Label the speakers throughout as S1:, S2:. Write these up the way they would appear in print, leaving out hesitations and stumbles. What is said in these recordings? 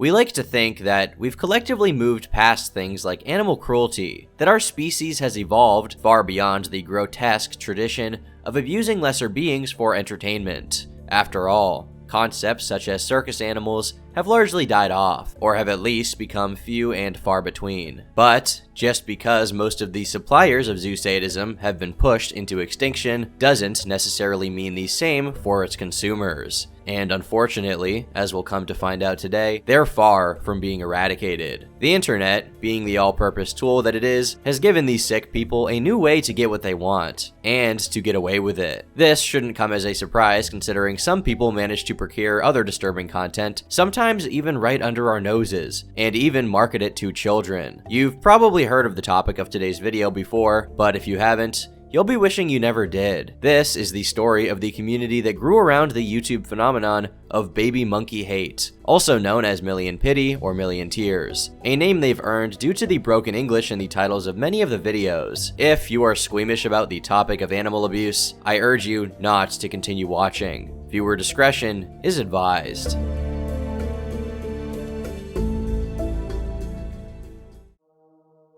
S1: We like to think that we've collectively moved past things like animal cruelty, that our species has evolved far beyond the grotesque tradition of abusing lesser beings for entertainment. After all, concepts such as circus animals have largely died off, or have at least become few and far between. But just because most of the suppliers of zoo sadism have been pushed into extinction doesn't necessarily mean the same for its consumers. And unfortunately, as we'll come to find out today, they're far from being eradicated. The internet, being the all-purpose tool that it is, has given these sick people a new way to get what they want, and to get away with it. This shouldn't come as a surprise considering some people manage to procure other disturbing content, sometimes even right under our noses, and even market it to children. You've probably heard of the topic of today's video before, but if you haven't, you'll be wishing you never did. This is the story of the community that grew around the YouTube phenomenon of baby monkey hate, also known as Million Pity or Million Tears, a name they've earned due to the broken English in the titles of many of the videos. If you are squeamish about the topic of animal abuse, I urge you not to continue watching. Viewer discretion is advised.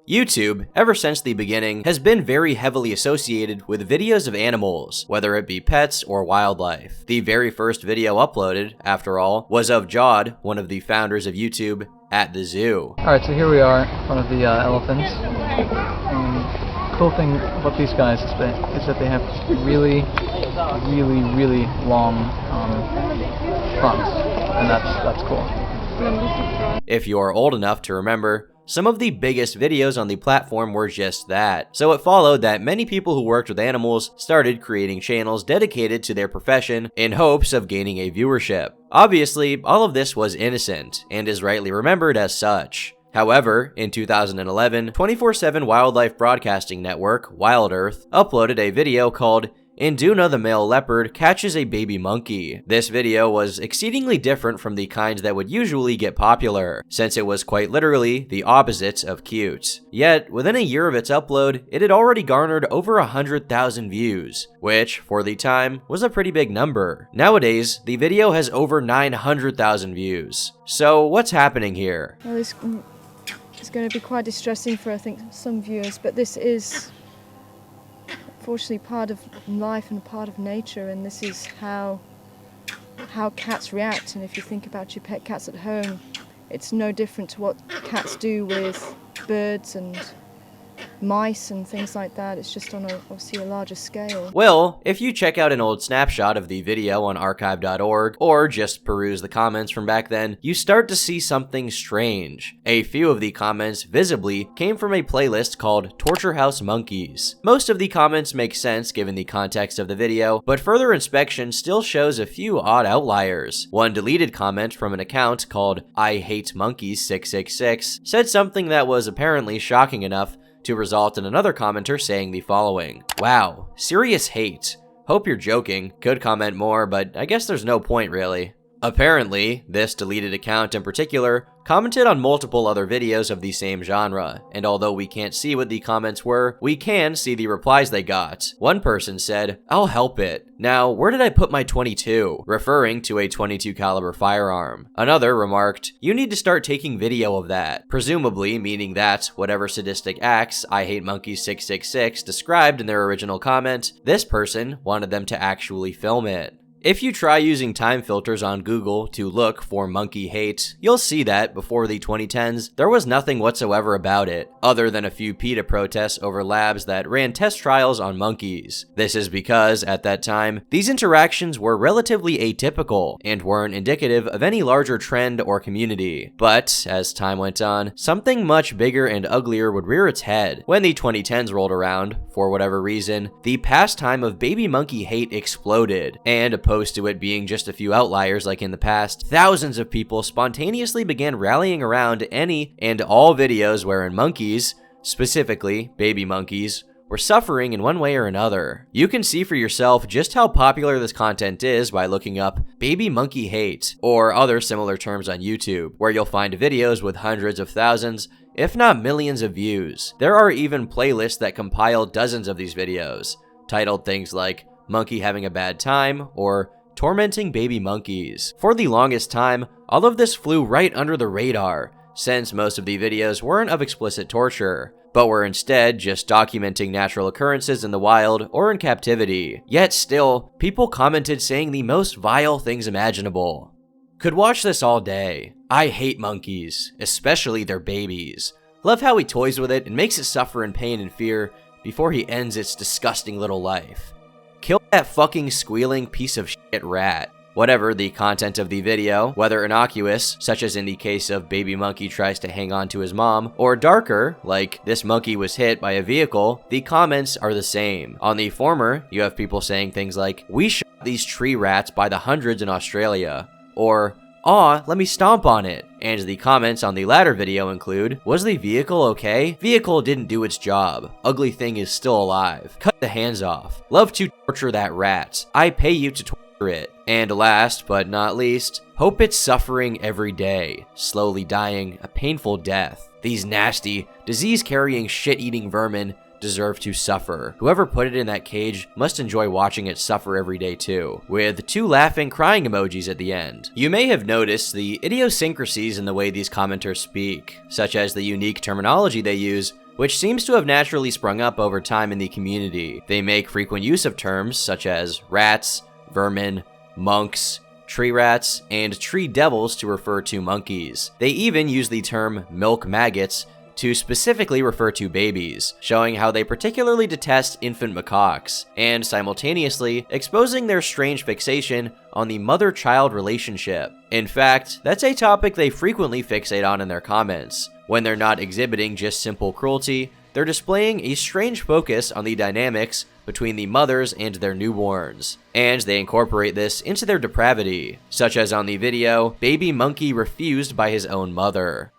S1: YouTube, ever since the beginning, has been very heavily associated with videos of animals, whether it be pets or wildlife. The very first video uploaded, after all, was of Jod, one of the founders of YouTube, at the zoo.
S2: Alright, so here we are in front of the elephants. And the cool thing about these guys is that they have really long fronts, and that's cool.
S1: If you're old enough to remember, some of the biggest videos on the platform were just that, so it followed that many people who worked with animals started creating channels dedicated to their profession in hopes of gaining a viewership. Obviously, all of this was innocent, and is rightly remembered as such. However, in 2011, 24/7 Wildlife Broadcasting Network, Wild Earth, uploaded a video called Induna the Male Leopard Catches a Baby Monkey. This video was exceedingly different from the kind that would usually get popular, since it was quite literally the opposite of cute. Yet, within a year of its upload, it had already garnered over 100,000 views, which, for the time, was a pretty big number. Nowadays, the video has over 900,000 views. So, what's happening here?
S3: Well, it's going to be quite distressing for, I think, some viewers, but this is unfortunately part of life and part of nature, and this is how cats react. And if you think about your pet cats at home, it's no different to what cats do with birds and mice and things like that. It's just on obviously a larger scale.
S1: Well, if you check out an old snapshot of the video on archive.org, or just peruse the comments from back then, you start to see something strange. A few of the comments visibly came from a playlist called Torture House Monkeys. Most of the comments make sense given the context of the video, but further inspection still shows a few odd outliers. One deleted comment from an account called I Hate Monkeys 666 said something that was apparently shocking enough to result in another commenter saying the following: "Wow, serious hate. Hope you're joking. Could comment more, but I guess there's no point really." Apparently, this deleted account in particular commented on multiple other videos of the same genre, and although we can't see what the comments were, we can see the replies they got. One person said, "I'll help it. Now, where did I put my 22?" referring to a 22 caliber firearm. Another remarked, "You need to start taking video of that," presumably meaning that whatever sadistic acts I Hate Monkeys 666 described in their original comment, this person wanted them to actually film it. If you try using time filters on Google to look for monkey hate, you'll see that before the 2010s, there was nothing whatsoever about it, other than a few PETA protests over labs that ran test trials on monkeys. This is because, at that time, these interactions were relatively atypical and weren't indicative of any larger trend or community. But, as time went on, something much bigger and uglier would rear its head. When the 2010s rolled around, for whatever reason, the pastime of baby monkey hate exploded, and opposed to it being just a few outliers like in the past, thousands of people spontaneously began rallying around any and all videos wherein monkeys, specifically baby monkeys, were suffering in one way or another. You can see for yourself just how popular this content is by looking up baby monkey hate or other similar terms on YouTube, where you'll find videos with hundreds of thousands, if not millions of views. There are even playlists that compile dozens of these videos, titled things like Monkey Having a Bad Time or tormenting baby monkeys. For the longest time, all of this flew right under the radar, since most of the videos weren't of explicit torture, but were instead just documenting natural occurrences in the wild or in captivity. Yet still, people commented saying the most vile things imaginable. Could watch this all day. I hate monkeys, especially their babies. Love how he toys with it and makes it suffer in pain and fear before he ends its disgusting little life. Kill that fucking squealing piece of shit rat. Whatever the content of the video, whether innocuous, such as in the case of baby monkey tries to hang on to his mom, or darker, like this monkey was hit by a vehicle, the comments are the same. On the former, you have people saying things like, "We shot these tree rats by the hundreds in Australia," or, "Aw, let me stomp on it." And the comments on the latter video include, "Was the vehicle okay? Vehicle didn't do its job. Ugly thing is still alive. Cut the hands off. Love to torture that rat. I pay you to torture it." And last but not least, hope it's suffering every day, slowly dying a painful death. These nasty, disease-carrying, shit-eating vermin deserve to suffer. Whoever put it in that cage must enjoy watching it suffer every day too, with 2 laughing, crying emojis at the end. You may have noticed the idiosyncrasies in the way these commenters speak, such as the unique terminology they use, which seems to have naturally sprung up over time in the community. They make frequent use of terms such as rats, vermin, monks, tree rats, and tree devils to refer to monkeys. They even use the term milk maggots to specifically refer to babies, showing how they particularly detest infant macaques, and simultaneously exposing their strange fixation on the mother-child relationship. In fact, that's a topic they frequently fixate on in their comments. When they're not exhibiting just simple cruelty, they're displaying a strange focus on the dynamics between the mothers and their newborns, and they incorporate this into their depravity, such as on the video, "Baby Monkey Refused by His Own Mother."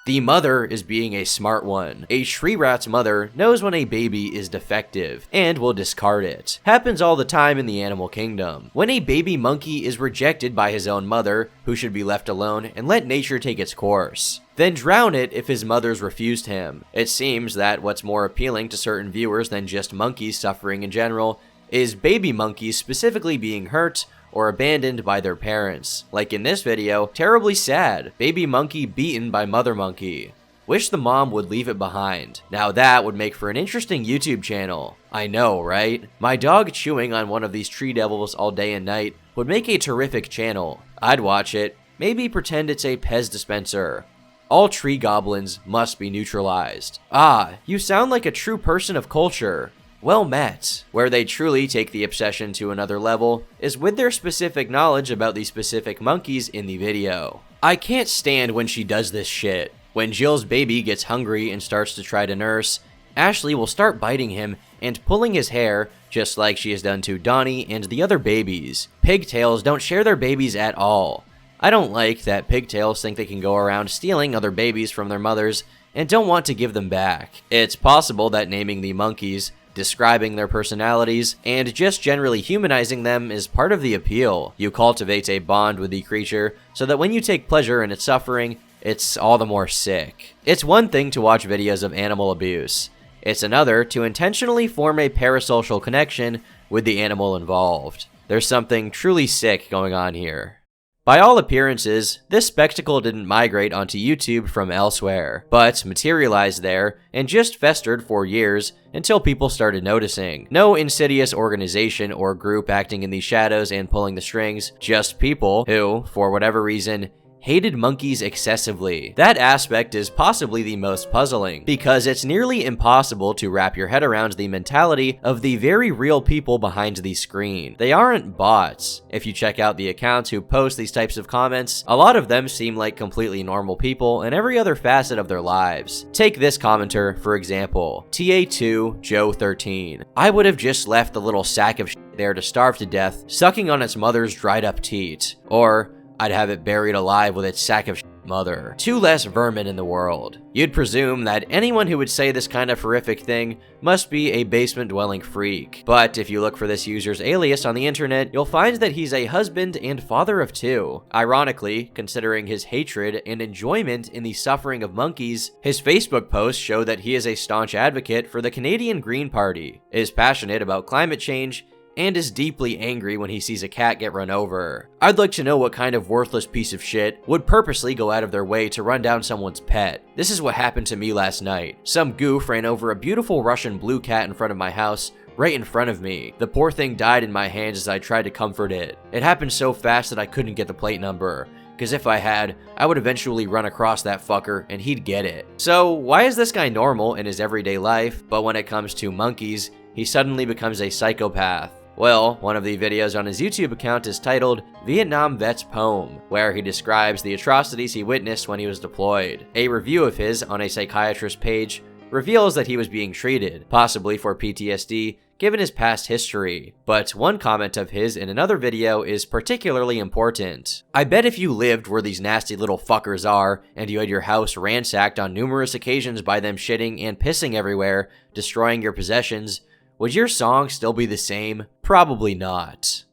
S1: The mother is being a smart one. A tree rat's mother knows when a baby is defective and will discard it. Happens all the time in the animal kingdom. When a baby monkey is rejected by his own mother, who should be left alone and let nature take its course. Then drown it if his mother's refused him. It seems that what's more appealing to certain viewers than just monkeys suffering in general is baby monkeys specifically being hurt or abandoned by their parents. Like in this video, terribly sad, baby monkey beaten by mother monkey. Wish the mom would leave it behind. Now that would make for an interesting YouTube channel. I know, right? My dog chewing on one of these tree devils all day and night would make a terrific channel. I'd watch it, maybe pretend it's a Pez dispenser. All tree goblins must be neutralized. Ah, you sound like a true person of culture. Well met. Where they truly take the obsession to another level is with their specific knowledge about the specific monkeys in the video. I can't stand when she does this shit. When Jill's baby gets hungry and starts to try to nurse, Ashley will start biting him and pulling his hair, just like she has done to Donnie and the other babies. Pigtails don't share their babies at all. I don't like that pigtails think they can go around stealing other babies from their mothers and don't want to give them back. It's possible that naming the monkeys, describing their personalities, and just generally humanizing them is part of the appeal. You cultivate a bond with the creature so that when you take pleasure in its suffering, it's all the more sick. It's one thing to watch videos of animal abuse. It's another to intentionally form a parasocial connection with the animal involved. There's something truly sick going on here. By all appearances, this spectacle didn't migrate onto YouTube from elsewhere, but materialized there and just festered for years until people started noticing. No insidious organization or group acting in the shadows and pulling the strings, just people who, for whatever reason, hated monkeys excessively. That aspect is possibly the most puzzling, because it's nearly impossible to wrap your head around the mentality of the very real people behind the screen. They aren't bots. If you check out the accounts who post these types of comments, a lot of them seem like completely normal people in every other facet of their lives. Take this commenter, for example, TA2 Joe 13. I would have just left the little sack of shit there to starve to death, sucking on its mother's dried up teat. Or, I'd have it buried alive with its sack of shit mother. Two less vermin in the world. You'd presume that anyone who would say this kind of horrific thing must be a basement-dwelling freak. But if you look for this user's alias on the internet, you'll find that he's a husband and father of two. Ironically, considering his hatred and enjoyment in the suffering of monkeys, his Facebook posts show that he is a staunch advocate for the Canadian Green Party, is passionate about climate change, and is deeply angry when he sees a cat get run over. I'd like to know what kind of worthless piece of shit would purposely go out of their way to run down someone's pet. This is what happened to me last night. Some goof ran over a beautiful Russian blue cat in front of my house, right in front of me. The poor thing died in my hands as I tried to comfort it. It happened so fast that I couldn't get the plate number, because if I had, I would eventually run across that fucker and he'd get it. So why is this guy normal in his everyday life, but when it comes to monkeys, he suddenly becomes a psychopath? Well, one of the videos on his YouTube account is titled Vietnam Vet's Poem, where he describes the atrocities he witnessed when he was deployed. A review of his on a psychiatrist page reveals that he was being treated, possibly for PTSD, given his past history. But one comment of his in another video is particularly important. I bet if you lived where these nasty little fuckers are, and you had your house ransacked on numerous occasions by them shitting and pissing everywhere, destroying your possessions, would your song still be the same? Probably not.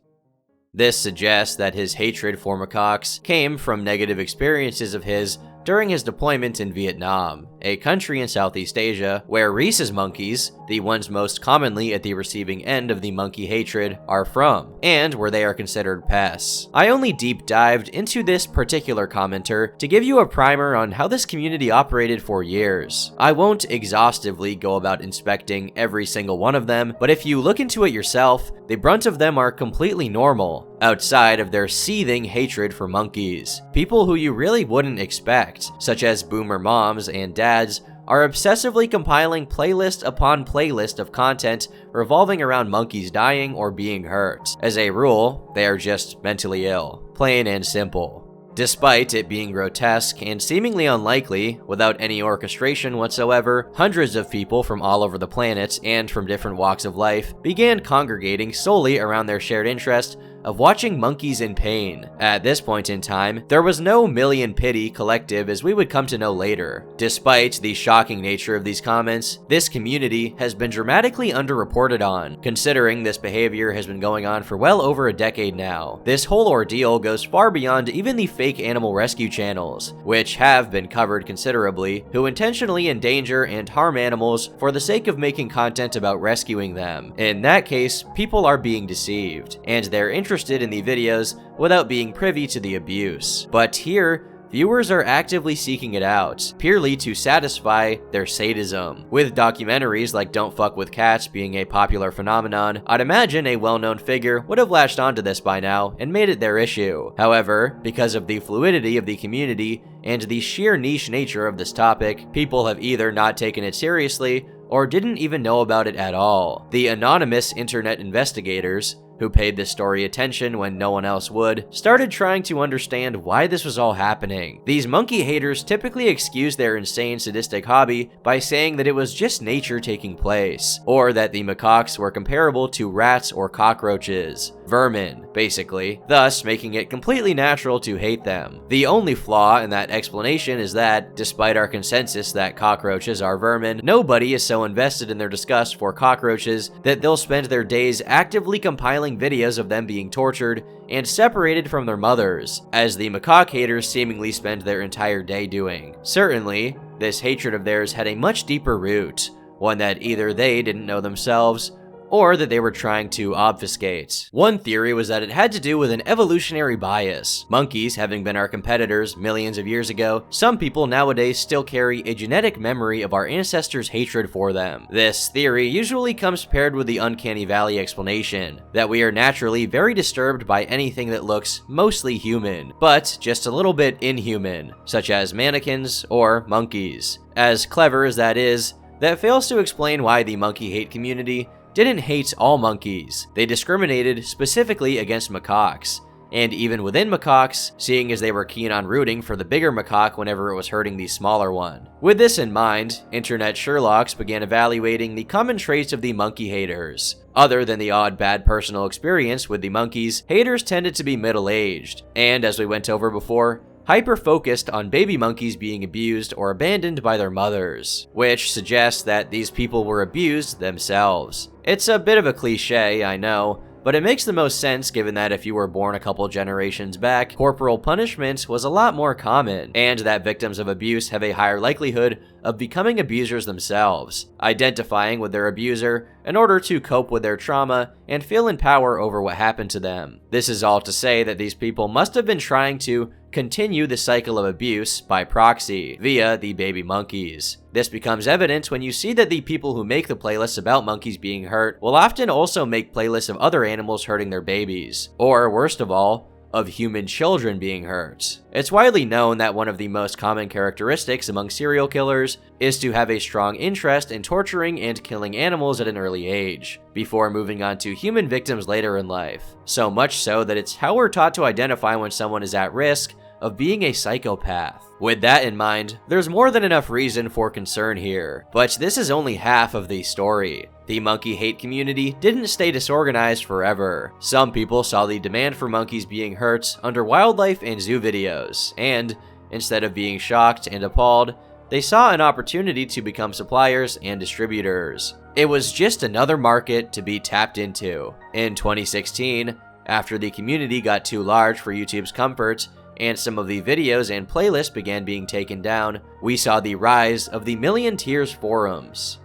S1: This suggests that his hatred for macaques came from negative experiences of his during his deployment in Vietnam, a country in Southeast Asia where rhesus monkeys, the ones most commonly at the receiving end of the monkey hatred, are from, and where they are considered pests. I only deep dived into this particular commenter to give you a primer on how this community operated for years. I won't exhaustively go about inspecting every single one of them, but if you look into it yourself, the brunt of them are completely normal, outside of their seething hatred for monkeys. People who you really wouldn't expect, such as boomer moms and dads, are obsessively compiling playlist upon playlist of content revolving around monkeys dying or being hurt. As a rule, they are just mentally ill. Plain and simple. Despite it being grotesque and seemingly unlikely, without any orchestration whatsoever, hundreds of people from all over the planet and from different walks of life began congregating solely around their shared interest of watching monkeys in pain. At this point in time, there was no Million Pity collective as we would come to know later. Despite the shocking nature of these comments, this community has been dramatically underreported on, considering this behavior has been going on for well over a decade now. This whole ordeal goes far beyond even the fake animal rescue channels, which have been covered considerably, who intentionally endanger and harm animals for the sake of making content about rescuing them. In that case, people are being deceived, and they're interested in the videos without being privy to the abuse. But here, viewers are actively seeking it out, purely to satisfy their sadism. With documentaries like Don't Fuck With Cats being a popular phenomenon, I'd imagine a well-known figure would have latched onto this by now and made it their issue. However, because of the fluidity of the community and the sheer niche nature of this topic, people have either not taken it seriously or didn't even know about it at all. The anonymous internet investigators, who paid this story attention when no one else would, started trying to understand why this was all happening. These monkey haters typically excuse their insane sadistic hobby by saying that it was just nature taking place, or that the macaques were comparable to rats or cockroaches. Vermin, basically, thus making it completely natural to hate them. The only flaw in that explanation is that, despite our consensus that cockroaches are vermin, nobody is so invested in their disgust for cockroaches that they'll spend their days actively compiling videos of them being tortured and separated from their mothers, as the macaque haters seemingly spend their entire day doing. Certainly, this hatred of theirs had a much deeper root, one that either they didn't know themselves, or that they were trying to obfuscate. One theory was that it had to do with an evolutionary bias. Monkeys having been our competitors millions of years ago, some people nowadays still carry a genetic memory of our ancestors' hatred for them. This theory usually comes paired with the uncanny valley explanation, that we are naturally very disturbed by anything that looks mostly human, but just a little bit inhuman, such as mannequins or monkeys. As clever as that is, that fails to explain why the monkey hate community didn't hate all monkeys. They discriminated specifically against macaques, and even within macaques, seeing as they were keen on rooting for the bigger macaque whenever it was hurting the smaller one. With this in mind, internet Sherlocks began evaluating the common traits of the monkey haters. Other than the odd bad personal experience with the monkeys, haters tended to be middle-aged, and as we went over before, hyper-focused on baby monkeys being abused or abandoned by their mothers, which suggests that these people were abused themselves. It's a bit of a cliche, I know, but it makes the most sense given that if you were born a couple generations back, corporal punishment was a lot more common, and that victims of abuse have a higher likelihood of becoming abusers themselves, identifying with their abuser in order to cope with their trauma and feel in power over what happened to them. This is all to say that these people must have been trying to continue the cycle of abuse by proxy, via the baby monkeys. This becomes evident when you see that the people who make the playlists about monkeys being hurt will often also make playlists of other animals hurting their babies, or worst of all, of human children being hurt. It's widely known that one of the most common characteristics among serial killers is to have a strong interest in torturing and killing animals at an early age, before moving on to human victims later in life. So much so that it's how we're taught to identify when someone is at risk of being a psychopath. With that in mind, there's more than enough reason for concern here, but this is only half of the story. The monkey hate community didn't stay disorganized forever. Some people saw the demand for monkeys being hurt under wildlife and zoo videos, and instead of being shocked and appalled, they saw an opportunity to become suppliers and distributors. It was just another market to be tapped into. In 2016, after the community got too large for YouTube's comfort, and some of the videos and playlists began being taken down, we saw the rise of the Million Tears forums.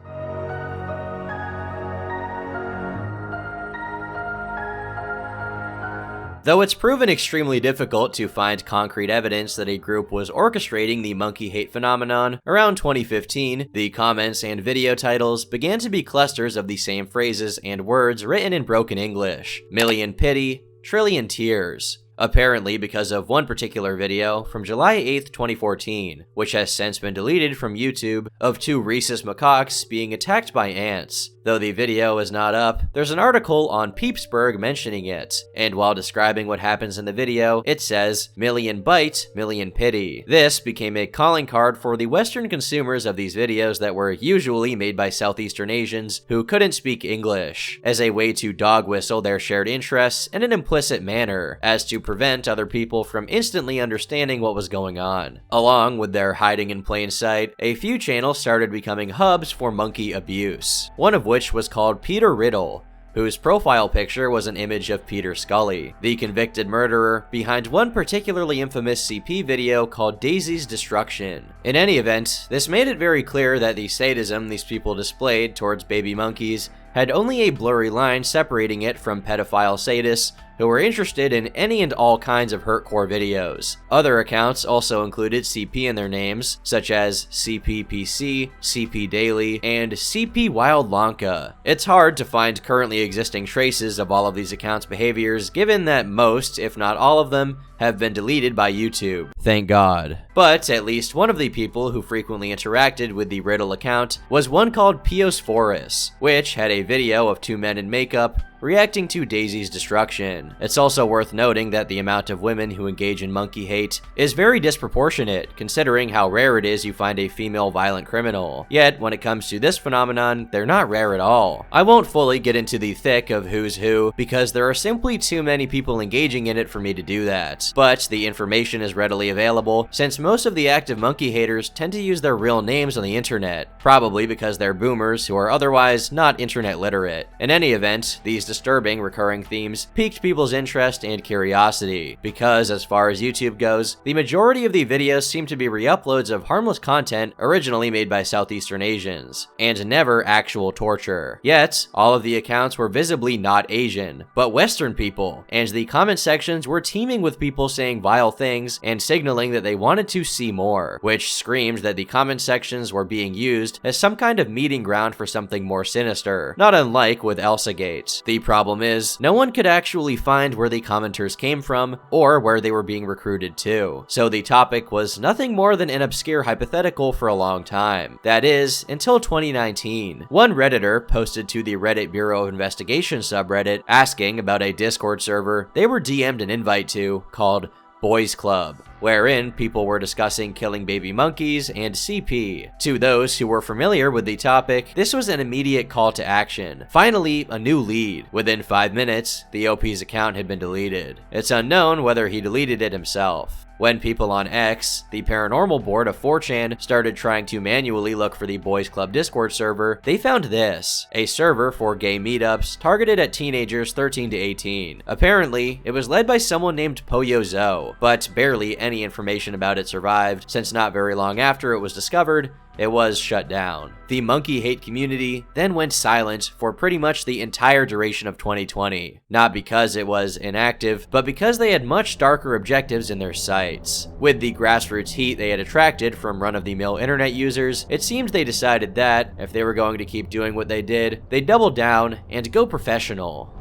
S1: Though it's proven extremely difficult to find concrete evidence that a group was orchestrating the monkey hate phenomenon, around 2015, the comments and video titles began to be clusters of the same phrases and words written in broken English. Million pity, trillion tears. Apparently because of one particular video from July 8th, 2014, which has since been deleted from YouTube, of two rhesus macaques being attacked by ants. Though the video is not up, there's an article on Peepsburg mentioning it, and while describing what happens in the video, it says, "Million bite, million pity." This became a calling card for the Western consumers of these videos that were usually made by Southeastern Asians who couldn't speak English, as a way to dog whistle their shared interests in an implicit manner, as to prevent other people from instantly understanding what was going on. Along with their hiding in plain sight, a few channels started becoming hubs for monkey abuse, one of which was called Peter Riddle, whose profile picture was an image of Peter Scully, the convicted murderer behind one particularly infamous CP video called Daisy's Destruction. In any event, this made it very clear that the sadism these people displayed towards baby monkeys had only a blurry line separating it from pedophile sadists who were interested in any and all kinds of hurtcore videos. Other accounts also included CP in their names, such as CPPC, CP Daily, and CP Wild Lanka. It's hard to find currently existing traces of all of these accounts' behaviors, given that most, if not all of them, have been deleted by YouTube. Thank God. But at least one of the people who frequently interacted with the Riddle account was one called Piosphorus, which had a video of two men in makeup reacting to Daisy's destruction. It's also worth noting that the amount of women who engage in monkey hate is very disproportionate, considering how rare it is you find a female violent criminal. Yet, when it comes to this phenomenon, they're not rare at all. I won't fully get into the thick of who's who, because there are simply too many people engaging in it for me to do that. But the information is readily available, since most of the active monkey haters tend to use their real names on the internet, probably because they're boomers who are otherwise not internet literate. In any event, these disturbing recurring themes piqued people's interest and curiosity, because as far as YouTube goes, the majority of the videos seem to be re-uploads of harmless content originally made by Southeastern Asians, and never actual torture. Yet, all of the accounts were visibly not Asian, but Western people, and the comment sections were teeming with people saying vile things and signaling that they wanted to see more, which screamed that the comment sections were being used as some kind of meeting ground for something more sinister, not unlike with Elsagate. The problem is, no one could actually find where the commenters came from, or where they were being recruited to, so the topic was nothing more than an obscure hypothetical for a long time. That is, until 2019. One Redditor posted to the Reddit Bureau of Investigation subreddit asking about a Discord server they were DM'd an invite to called Boys Club, wherein people were discussing killing baby monkeys and CP. To those who were familiar with the topic, this was an immediate call to action. Finally, a new lead. Within 5 minutes, the OP's account had been deleted. It's unknown whether he deleted it himself. When people on X, the paranormal board of 4chan, started trying to manually look for the Boys Club Discord server, they found this, a server for gay meetups targeted at teenagers 13 to 18. Apparently, it was led by someone named Poyozo, but barely any information about it survived, since not very long after it was discovered, it was shut down. The monkey hate community then went silent for pretty much the entire duration of 2020. Not because it was inactive, but because they had much darker objectives in their sights. With the grassroots heat they had attracted from run-of-the-mill internet users, it seemed they decided that, if they were going to keep doing what they did, they'd double down and go professional.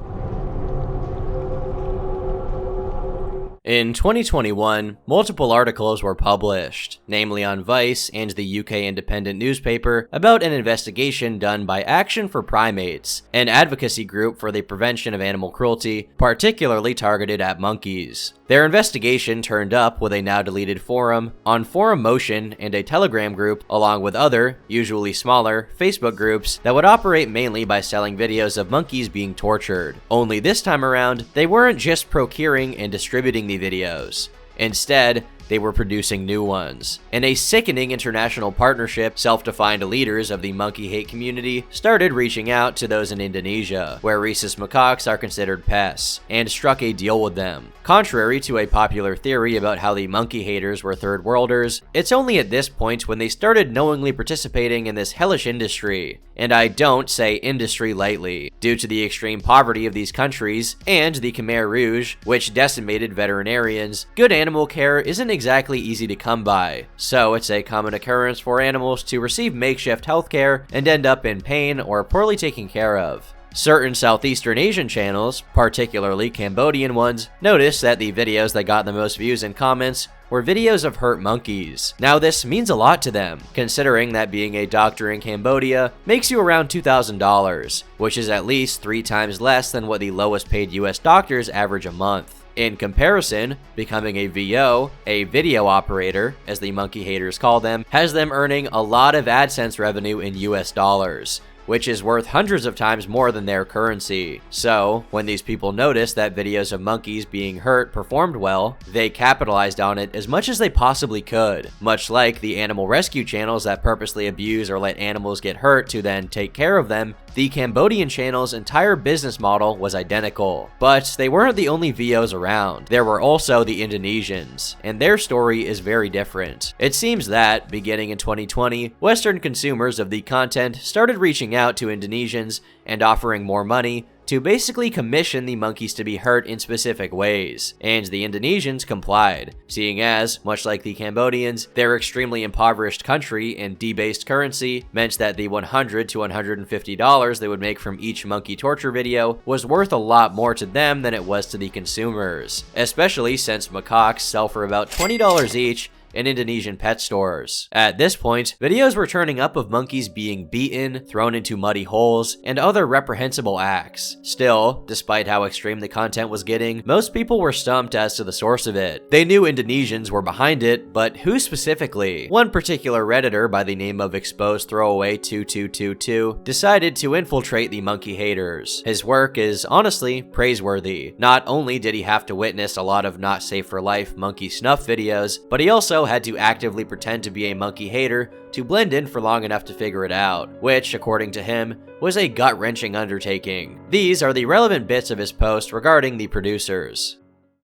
S1: In 2021, multiple articles were published, namely on Vice and the UK Independent newspaper, about an investigation done by Action for Primates, an advocacy group for the prevention of animal cruelty, particularly targeted at monkeys. Their investigation turned up with a now-deleted forum, on Forum Motion, and a Telegram group, along with other, usually smaller, Facebook groups that would operate mainly by selling videos of monkeys being tortured. Only this time around, they weren't just procuring and distributing the videos. Instead, they were producing new ones. In a sickening international partnership, self-defined leaders of the monkey hate community started reaching out to those in Indonesia, where rhesus macaques are considered pests, and struck a deal with them. Contrary to a popular theory about how the monkey haters were third worlders, it's only at this point when they started knowingly participating in this hellish industry. And I don't say industry lightly, due to the extreme poverty of these countries and the Khmer Rouge, which decimated veterinarians. Good animal care isn't exactly easy to come by, so it's a common occurrence for animals to receive makeshift healthcare and end up in pain or poorly taken care of. Certain Southeastern Asian channels, particularly Cambodian ones, noticed that the videos that got the most views and comments were videos of hurt monkeys. Now this means a lot to them, considering that being a doctor in Cambodia makes you around $2,000, which is at least 3 times less than what the lowest paid US doctors average a month. In comparison, becoming a VO, a video operator, as the monkey haters call them, has them earning a lot of AdSense revenue in US dollars, which is worth hundreds of times more than their currency. So, when these people noticed that videos of monkeys being hurt performed well, they capitalized on it as much as they possibly could, much like the animal rescue channels that purposely abuse or let animals get hurt to then take care of them. The Cambodian channel's entire business model was identical. But they weren't the only VOs around. There were also the Indonesians, and their story is very different. It seems that, beginning in 2020, Western consumers of the content started reaching out to Indonesians and offering more money to basically commission the monkeys to be hurt in specific ways, and the Indonesians complied, seeing as, much like the Cambodians, their extremely impoverished country and debased currency meant that the $100 to $150 they would make from each monkey torture video was worth a lot more to them than it was to the consumers, especially since macaques sell for about $20 each in Indonesian pet stores. At this point, videos were turning up of monkeys being beaten, thrown into muddy holes, and other reprehensible acts. Still, despite how extreme the content was getting, most people were stumped as to the source of it. They knew Indonesians were behind it, but who specifically? One particular Redditor by the name of Exposed Throwaway 2222 decided to infiltrate the monkey haters. His work is honestly praiseworthy. Not only did he have to witness a lot of not safe for life monkey snuff videos, but he also had to actively pretend to be a monkey hater to blend in for long enough to figure it out, which, according to him, was a gut-wrenching undertaking. These are the relevant bits of his post regarding the producers.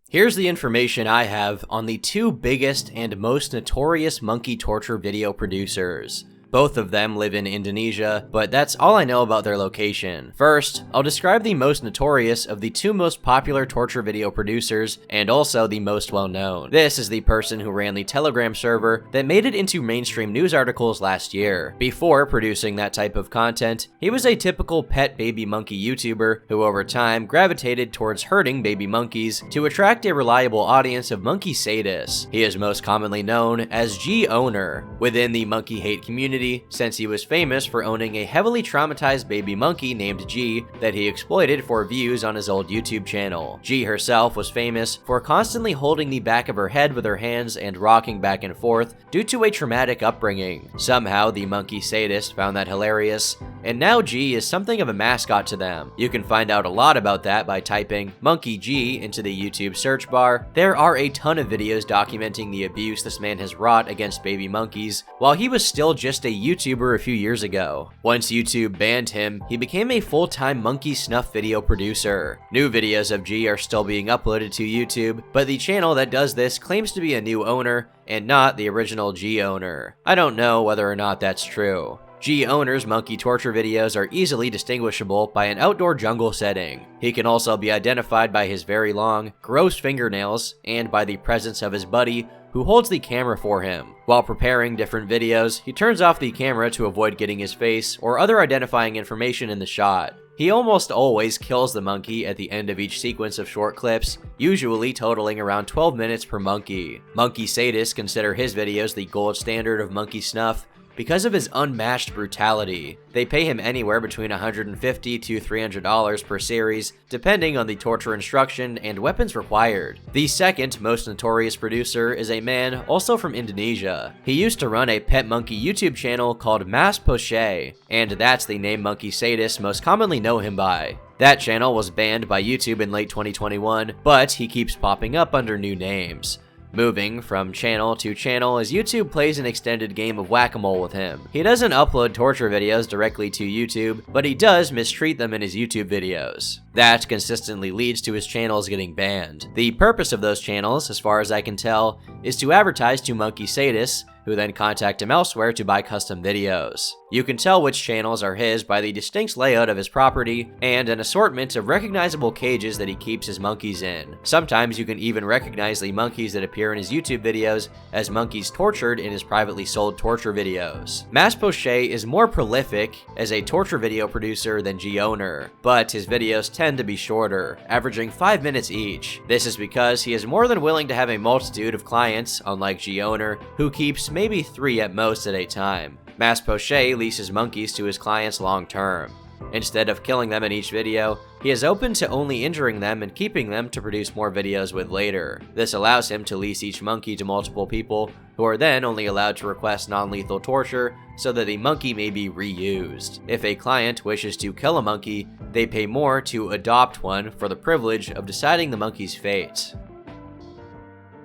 S1: Here's the information I have on the 2 biggest and most notorious monkey torture video producers. Both of them live in Indonesia, but that's all I know about their location. First, I'll describe the most notorious of the 2 most popular torture video producers, and also the most well-known. This is the person who ran the Telegram server that made it into mainstream news articles last year. Before producing that type of content, he was a typical pet baby monkey YouTuber who over time gravitated towards hurting baby monkeys to attract a reliable audience of monkey sadists. He is most commonly known as G-Owner. Within the monkey hate community, community since he was famous for owning a heavily traumatized baby monkey named G that he exploited for views on his old YouTube channel. G herself was famous for constantly holding the back of her head with her hands and rocking back and forth due to a traumatic upbringing. Somehow, the monkey sadist found that hilarious, and now G is something of a mascot to them. You can find out a lot about that by typing Monkey G into the YouTube search bar. There are a ton of videos documenting the abuse this man has wrought against baby monkeys while he was still just a YouTuber a few years ago. Once YouTube banned him, he became a full-time monkey snuff video producer. New videos of G are still being uploaded to YouTube, but the channel that does this claims to be a new owner and not the original G owner. I don't know whether or not that's true. G owner's monkey torture videos are easily distinguishable by an outdoor jungle setting. He can also be identified by his very long, gross fingernails and by the presence of his buddy who holds the camera for him. While preparing different videos, he turns off the camera to avoid getting his face or other identifying information in the shot. He almost always kills the monkey at the end of each sequence of short clips, usually totaling around 12 minutes per monkey. Monkey sadists consider his videos the gold standard of monkey snuff because of his unmatched brutality. They pay him anywhere between $150 to $300 per series, depending on the torture instruction and weapons required. The second most notorious producer is a man also from Indonesia. He used to run a pet monkey YouTube channel called Mas Poche, and that's the name monkey sadists most commonly know him by. That channel was banned by YouTube in late 2021, but he keeps popping up under new names, moving from channel to channel as YouTube plays an extended game of whack-a-mole with him. He doesn't upload torture videos directly to YouTube, but he does mistreat them in his YouTube videos. That consistently leads to his channels getting banned. The purpose of those channels, as far as I can tell, is to advertise to monkey sadists, who then contact him elsewhere to buy custom videos. You can tell which channels are his by the distinct layout of his property and an assortment of recognizable cages that he keeps his monkeys in. Sometimes you can even recognize the monkeys that appear in his YouTube videos as monkeys tortured in his privately sold torture videos. Mas Poche is more prolific as a torture video producer than G owner, but his videos tend to be shorter, averaging 5 minutes each. This is because he is more than willing to have a multitude of clients, unlike G owner, who keeps maybe 3 at most at a time. Mas Poche leases monkeys to his clients long term. Instead of killing them in each video, he is open to only injuring them and keeping them to produce more videos with later. This allows him to lease each monkey to multiple people, who are then only allowed to request non-lethal torture so that the monkey may be reused. If a client wishes to kill a monkey, they pay more to adopt one for the privilege of deciding the monkey's fate.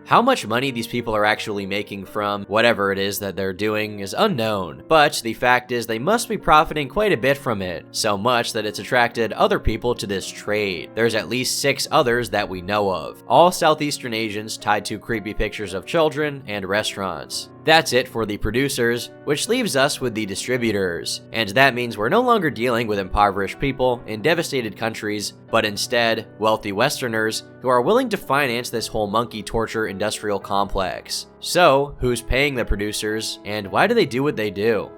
S1: How much money these people are actually making from whatever it is that they're doing is unknown, but the fact is they must be profiting quite a bit from it, so much that it's attracted other people to this trade. There's at least 6 others that we know of, all Southeastern Asians tied to creepy pictures of children and restaurants. That's it for the producers, which leaves us with the distributors, and that means we're no longer dealing with impoverished people in devastated countries, but instead wealthy Westerners who are willing to finance this whole monkey torture industrial complex. So, who's paying the producers, and why do they do what they do?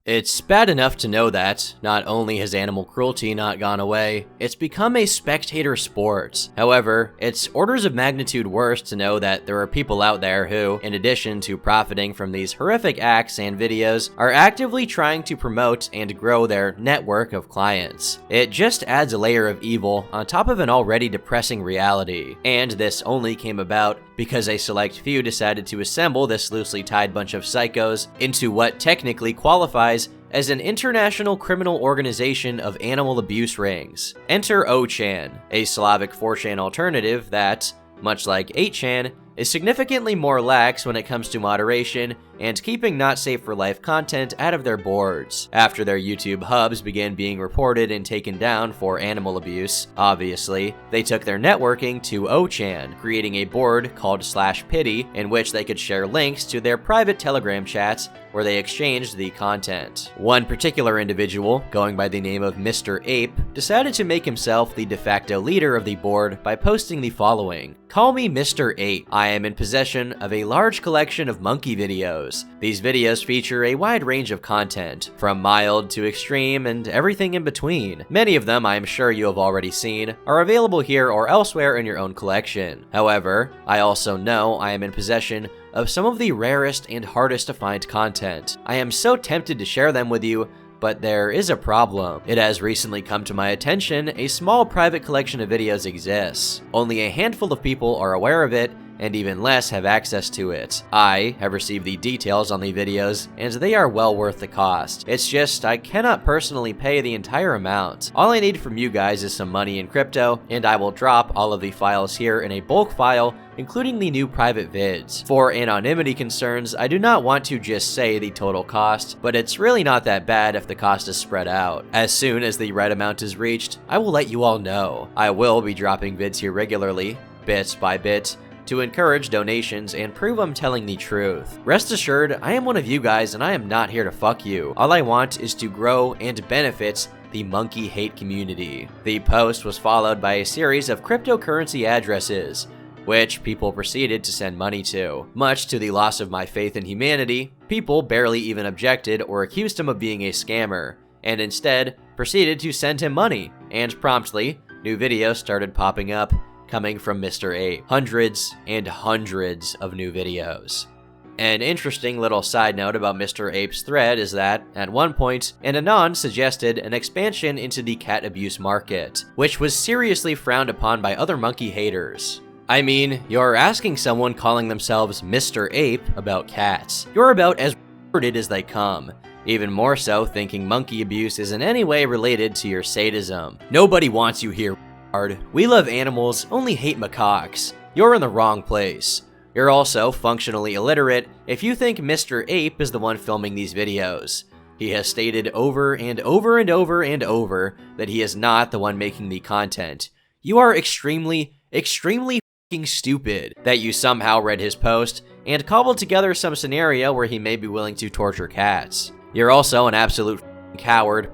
S1: It's bad enough to know that, not only has animal cruelty not gone away, it's become a spectator sport. However, it's orders of magnitude worse to know that there are people out there who, in addition to profiting from these horrific acts and videos, are actively trying to promote and grow their network of clients. It just adds a layer of evil on top of an already depressing reality, and this only came about because a select few decided to assemble this loosely tied bunch of psychos into what technically qualifies as an international criminal organization of animal abuse rings. Enter O-Chan, a Slavic 4chan alternative that, much like 8chan, is significantly more lax when it comes to moderation and keeping not safe for life content out of their boards. After their YouTube hubs began being reported and taken down for animal abuse, obviously, they took their networking to O-Chan, creating a board called /pity in which they could share links to their private Telegram chats where they exchanged the content. One particular individual, going by the name of Mr. Ape, decided to make himself the de facto leader of the board by posting the following: "Call me Mr. Ape. I am in possession of a large collection of monkey videos. These videos feature a wide range of content, from mild to extreme and everything in between. Many of them I am sure you have already seen, are available here or elsewhere in your own collection. However, I also know I am in possession of some of the rarest and hardest to find content. I am so tempted to share them with you, but there is a problem. It has recently come to my attention a small private collection of videos exists. Only a handful of people are aware of it, and even less have access to it. I have received the details on the videos, and they are well worth the cost. It's just, I cannot personally pay the entire amount. All I need from you guys is some money in crypto, and I will drop all of the files here in a bulk file, including the new private vids. For anonymity concerns, I do not want to just say the total cost, but it's really not that bad if the cost is spread out. As soon as the right amount is reached, I will let you all know. I will be dropping vids here regularly, bit by bit, to encourage donations and prove I'm telling the truth. Rest assured, I am one of you guys and I am not here to fuck you. All I want is to grow and benefit the monkey hate community. The post was followed by a series of cryptocurrency addresses, which people proceeded to send money to. Much to the loss of my faith in humanity, people barely even objected or accused him of being a scammer, and instead proceeded to send him money, and promptly, new videos started popping up, coming from Mr. Ape. Hundreds and hundreds of new videos. An interesting little side note about Mr. Ape's thread is that, at one point, an Anon suggested an expansion into the cat abuse market, which was seriously frowned upon by other monkey haters. I mean, you're asking someone calling themselves Mr. Ape about cats. You're about as retarded as they come. Even more so thinking monkey abuse is in any way related to your sadism. Nobody wants you here. We love animals, only hate macaques. You're in the wrong place. You're also functionally illiterate if you think Mr. Ape is the one filming these videos. He has stated over and over and over and over that he is not the one making the content. You are extremely fucking stupid that you somehow read his post and cobbled together some scenario where he may be willing to torture cats. You're also an absolute coward,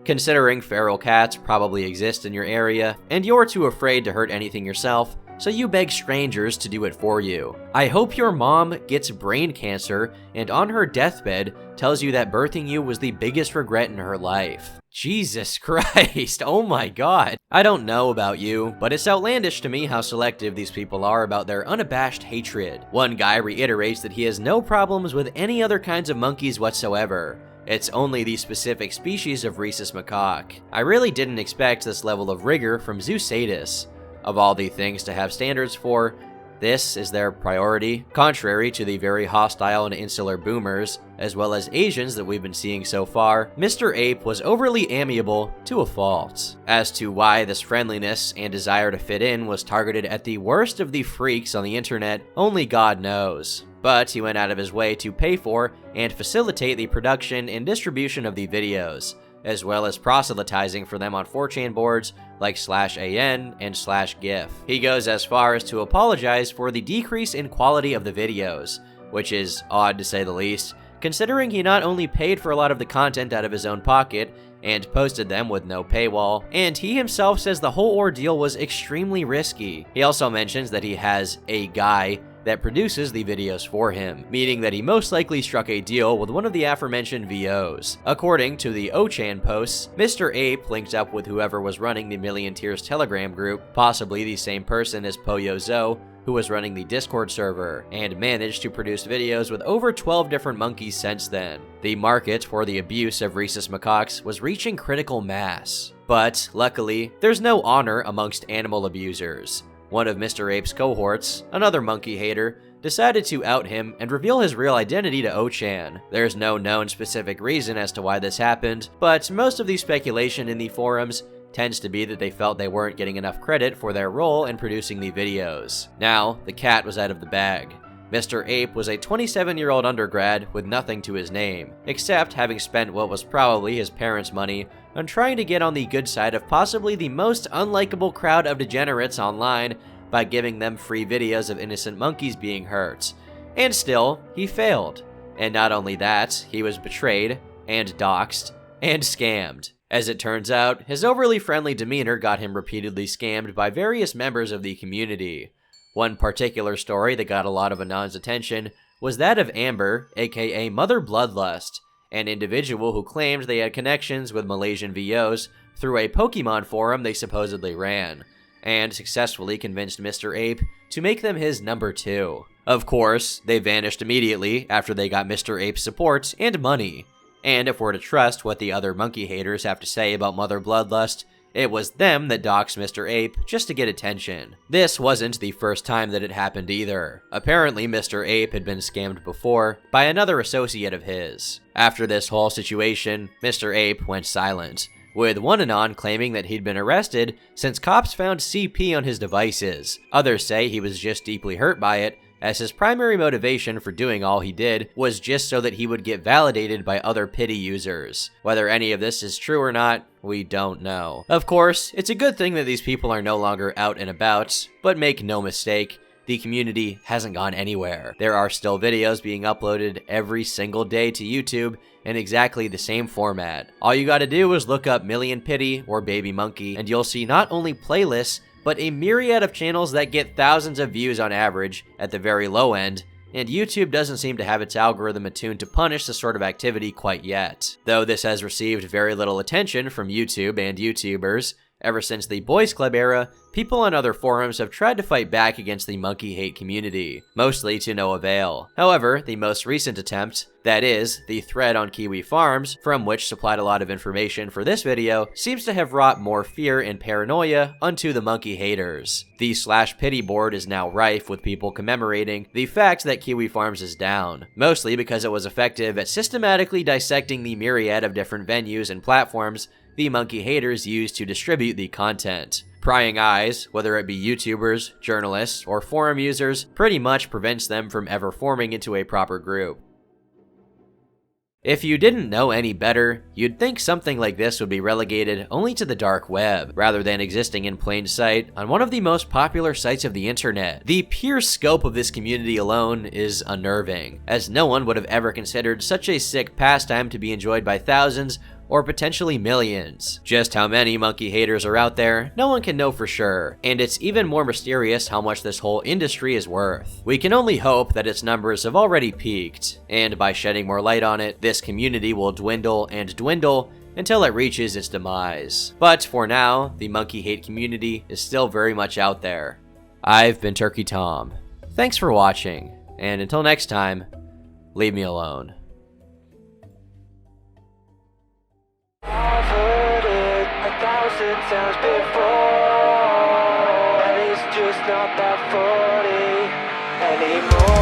S1: considering feral cats probably exist in your area, and you're too afraid to hurt anything yourself, so you beg strangers to do it for you. I hope your mom gets brain cancer and on her deathbed tells you that birthing you was the biggest regret in her life. Jesus Christ, oh my god. I don't know about you, but it's outlandish to me how selective these people are about their unabashed hatred. One guy reiterates that he has no problems with any other kinds of monkeys whatsoever. It's only the specific species of rhesus macaque. I really didn't expect this level of rigor from Zoosatus. Of all the things to have standards for, this is their priority, contrary to the very hostile and insular boomers, as well as Asians that we've been seeing so far. Mr. Ape was overly amiable to a fault. As to why this friendliness and desire to fit in was targeted at the worst of the freaks on the internet, only God knows. But he went out of his way to pay for and facilitate the production and distribution of the videos, as well as proselytizing for them on 4chan boards like /AN and /GIF. He goes as far as to apologize for the decrease in quality of the videos, which is odd to say the least, considering he not only paid for a lot of the content out of his own pocket and posted them with no paywall, and he himself says the whole ordeal was extremely risky. He also mentions that he has a guy that produces the videos for him, meaning that he most likely struck a deal with one of the aforementioned VOs. According to the 0chan posts, Mr. Ape linked up with whoever was running the Million Tears Telegram group, possibly the same person as Poyozo, who was running the Discord server, and managed to produce videos with over 12 different monkeys since then. The market for the abuse of rhesus macaques was reaching critical mass. But, luckily, there's no honor amongst animal abusers. One of Mr. Ape's cohorts, another monkey hater, decided to out him and reveal his real identity to 0chan. There's no known specific reason as to why this happened, but most of the speculation in the forums tends to be that they felt they weren't getting enough credit for their role in producing the videos. Now, the cat was out of the bag. Mr. Ape was a 27-year-old undergrad with nothing to his name, except having spent what was probably his parents' money on trying to get on the good side of possibly the most unlikable crowd of degenerates online by giving them free videos of innocent monkeys being hurt. And still, he failed. And not only that, he was betrayed, and doxxed, and scammed. As it turns out, his overly friendly demeanor got him repeatedly scammed by various members of the community. One particular story that got a lot of Anon's attention was that of Amber, aka Mother Bloodlust, an individual who claimed they had connections with Malaysian VOs through a Pokemon forum they supposedly ran, and successfully convinced Mr. Ape to make them his number 2. Of course, they vanished immediately after they got Mr. Ape's support and money. And if we're to trust what the other monkey haters have to say about Mother Bloodlust, it was them that doxed Mr. Ape just to get attention. This wasn't the first time that it happened either. Apparently, Mr. Ape had been scammed before by another associate of his. After this whole situation, Mr. Ape went silent, with one anon claiming that he'd been arrested since cops found CP on his devices. Others say he was just deeply hurt by it, as his primary motivation for doing all he did was just so that he would get validated by other pity users. Whether any of this is true or not, we don't know. Of course, it's a good thing that these people are no longer out and about, but make no mistake, the community hasn't gone anywhere. There are still videos being uploaded every single day to YouTube in exactly the same format. All you gotta do is look up Million Pity or Baby Monkey, and you'll see not only playlists, but a myriad of channels that get thousands of views on average at the very low end, and YouTube doesn't seem to have its algorithm attuned to punish this sort of activity quite yet. Though this has received very little attention from YouTube and YouTubers, ever since the Boys Club era, people on other forums have tried to fight back against the monkey hate community, mostly to no avail. However, the most recent attempt, that is, the thread on Kiwi Farms, from which supplied a lot of information for this video, seems to have wrought more fear and paranoia unto the monkey haters. The /pity board is now rife with people commemorating the fact that Kiwi Farms is down, mostly because it was effective at systematically dissecting the myriad of different venues and platforms the monkey haters use to distribute the content. Prying eyes, whether it be YouTubers, journalists, or forum users, pretty much prevents them from ever forming into a proper group. If you didn't know any better, you'd think something like this would be relegated only to the dark web, rather than existing in plain sight on one of the most popular sites of the internet. The pure scope of this community alone is unnerving, as no one would have ever considered such a sick pastime to be enjoyed by thousands or potentially millions. Just how many monkey haters are out there, no one can know for sure, and it's even more mysterious how much this whole industry is worth. We can only hope that its numbers have already peaked, and by shedding more light on it, this community will dwindle and dwindle until it reaches its demise. But for now, the monkey hate community is still very much out there. I've been Turkey Tom. Thanks for watching, and until next time, leave me alone.
S4: I've heard it 1,000 times before, and it's just not that funny anymore.